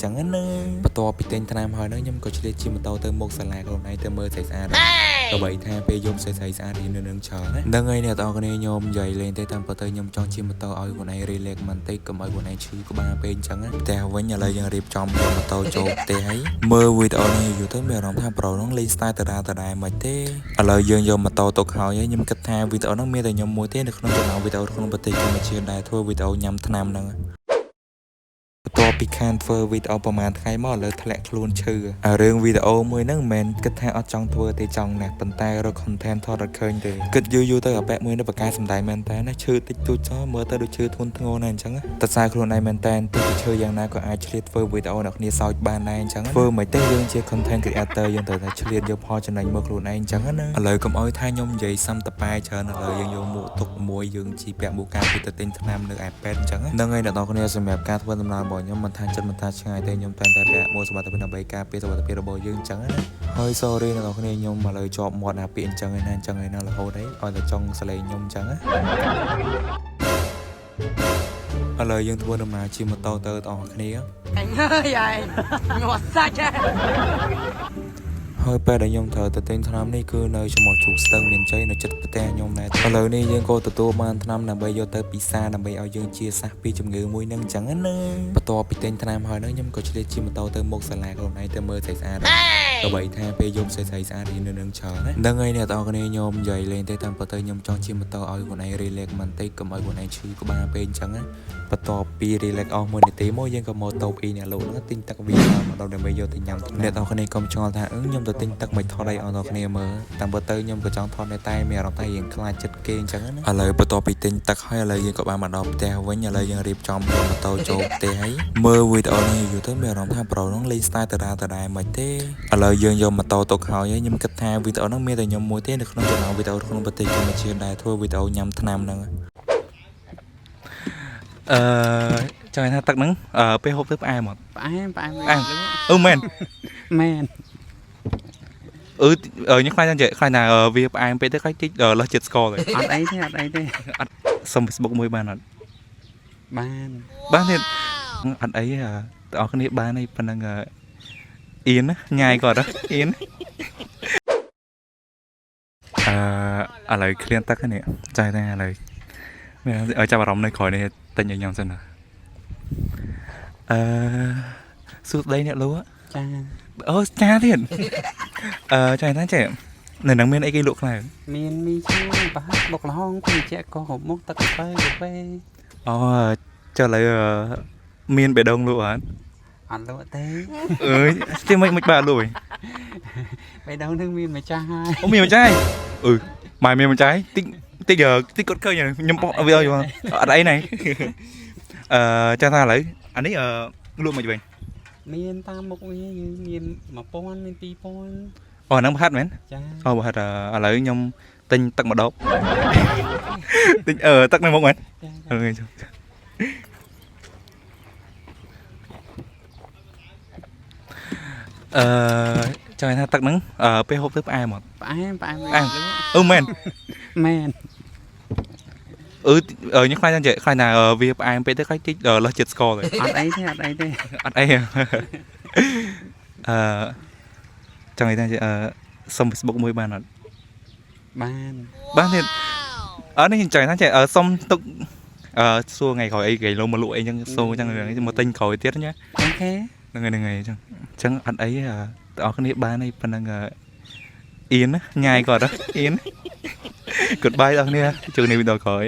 chẳng á nơi bắt to bị tên tham hỏi nói nhưng có chỉ để chim một tàu từ một sàn lạc hôm nay từ mơ xảy ra rồi bảy tha pe dùng xảy ra thì nương chờ đấy đang ngay nè tao cái này nhôm dày lên tới tầm tới nhôm cho chim một tàu ơi của này relax mình tới cầm ơi của này chứ có ba pe chẳng á tao với nhà lời dân điệp trong một tàu trộn tê ấy mơ video này dù tới mèo đóng tham pro nó lên style từ đài mà thế ở lời dân dùng một tàu tộc hỏi nhưng cách tha video nó mê từ nhôm mối thế được không cho nào video không bật tay mà chia đài thua video nhắm tham nữaตัวพิการเฟอร์วิดีโอประมาณไทยมอเลยแถลงล้วนชื่อเรื่องวิดีโอมือนั่งแมนก็แทอจังทัวร์ตีจังหนักปันแต่เราคอนเทนต์ทอดเคยเดย์ก็ยูเตอร์กับแปะมือในปากกาสำได้แมนแต่นะชื่อติดตัวจ้าเมื่อเตอร์ดูชื่อทุนทั้งโง่นั่นจังแต่สายครูในแมนแต่ติดชื่ออย่างนั้นก็อาจเฉลี่ยเฟอร์วิดีโอหนักนี้ซอยบานในจังเฟอร์ไม่เต้ยังเชื่อคอนเทนต์กับเตอร์ยังแต่เฉลี่ยเดียวพอจะในเมื่อครูในจังนะเลยก็เอาท่ายมใหญ่ซ้ำตะปายเชิญเลยยังโยมูตกมวยยังจีแปะบุกการพิจารณาทำในไอแพดจังนั่งไงเดี๋ยวตอนนี้สำหรับการทวนตำนานบ่อยย่อมมันทานจัดมันทานช่างแต่ยมแต่แปะโมสบัติเป็นใบกาเปียสบัติเป็นระบบยืงจังนะเฮ้ย sorry นะตอนนี้ยมมาเลยจอบหมดนะเปลี่ยนจังเลยนั่นจังเลยนั่นเราเขาได้เอาแต่จ้องสลายยมจังอะอะไรยังทวนมาชิมมาโตเตอร์ต่อคันนี้anh ơi vậy ngọt xa chứ ហើយពេលដែលខ្ញុំត្រូវទៅទិញថ្នាំនេះគឺនៅជាមួយជូស្ទឹងមានជ័យនៅចិត្តប្រទេសខ្ញុំដែរឥឡូវនេះយើងក៏ទទួលបានថ្នាំដើម្បីយកទៅពិសាដើម្បីឲ្យយើងជាសះពីជំងឺមួយនឹងអញ្ចឹងណាបន្ទាប់ពីទិញថ្នាំហើយហ្នឹងខ្ញុំក៏ឆ្លៀតជិះម៉ូតូទៅមុខសាលាខ្លួនឯងទៅមើលស្អាតដើម្បីថាពេលយប់ស្អាតៗនេះនឹងច្រើនណាហ្នឹងហើយអ្នកទាំងអស់គ្នាខ្ញុំនិយាយលេងទៅតាមពិតទៅខ្ញុំចង់ជិះម៉ូតូឲ្យខ្លួនឯង relax មិនតិចកុំឲ្យខ្លួនឯងឈឺក្បាលពេកអញ្ចឹងណាបន្ទាប់ពី relax អស់មួយនាទីមកយើងក៏មកតូបអ៊ីអ្នកលោកហ្នឹងទិញទឹកវីមកដល់ដើម្បីយកទៅញ៉ាំអ្នកទាំងអស់គ្នាកុំឆ្ងល់ថាខ្ញុំទៅទិញទឹកមិនថតឲ្យដល់គ្នាមើលតាមពិតទៅខ្ញុំក៏ចង់ថតនៅតែមានអារម្មណ៍ថាយើងខ្លាចចិត្តគេអញ្ចឹងណាឥឡូវបន្ទាប់ពីទិញទឹកហើយឥឡូវយើងក៏បានមកដល់ផ្ទះវិញឥឡូវយើងរៀបចំម៉ូតូចូលផ្ទះហើយមើលវីដេអូនេះយូរទៅមានអារម្មណ៍ថាប្រូហ្នឹងលេង style ដដែលមិនទេឥឡូវយើងយកម៉ូតូទុកហើយខ្ញុំគិតថាវីដេអូហ្នឹងមានតែខ្ញុំមួយទេនៅក្នុងចំណោមវីដេអូក្នុងប្រទេសកម្ពុជាដែលធ្វើវីដេអូញ៉ាំថ្នាំហ្នឹងចង់ថាទឹកហ្នឹងពេលហូបទៅផ្អែមអត់ផ្អែមមែនមែនញ៉ាំខ្លាចចឹងខ្លាចថាវាផ្អែមពេកទៅខ្លាចតិចលើសចិត្តស្ករទៅអត់អីទេអត់សុំ Facebook មួយបានអត់បានទៀតអត់អីបងប្អូនគ្នាបានអីប៉ុណ្ណឹងអៀនណាញ៉ាយគាត់អៀនឥឡូវឃ្លានទឹកហ្នឹងចាយតែឥឡូវឲ្យចាប់អារម្មណ៍នៅក្រោយនេះតែញ៉ាំសិនណាសួស្ដីអ្នកលោកចាអូចាទៀតចាថាចេះនៅនឹងមានអីគេលក់ខ្លះមានមីឈូប្រហែលបុកល្ហងពីជាកោហូបមុខទឹកកាហ្វេអូចុះឥឡូវមានបេះដូងលក់អត់លក់ទេទេមិនបាទលក់បេះដូងនឹងមានម្ចាស់ហើយអូមានម្ចាស់ម៉ែមានម្ចាស់តិចគាត់ឃើញខ្ញុំបោះវាឲ្យអត់អីណៃចាថាឥឡូវអានេះលក់មិនវិញមានតាមមុខវាមាន1000មាន2000អូហ្នឹងប្រហែលមែនចាអូប្រហែលឥឡូវខ្ញុំទិញទឹកម្ដងទិញទឹកនៅមុខមែនចង់ថាទឹកហ្នឹងពេលហូបទៅផ្អែមអត់ផ្អែមមែនញ៉ាំខ្លាចចឹងខ្លាចថាវាផ្អែមពេកទៅខ្លាចតិចលើសចិត្តស្ករទៅអត់អីទេអត់អីចង់និយាយថាសុំ Facebook មួយបានអត់បានទៀតនេះចង់ថាសុំទុកសួរថ្ងៃក្រោយអីគេលងមកលក់អីចឹងសួរចឹងមកទិញក្រោយទៀតណាអូខេហ្នឹងហើយចឹងអត់អីបងប្អូនគ្នាបានអីប៉ុណ្ណឹងអៀនណាញ៉ាយគាត់អៀន Goodbye បងប្អូនគ្នាជួបនៅវីដេអូក្រោយ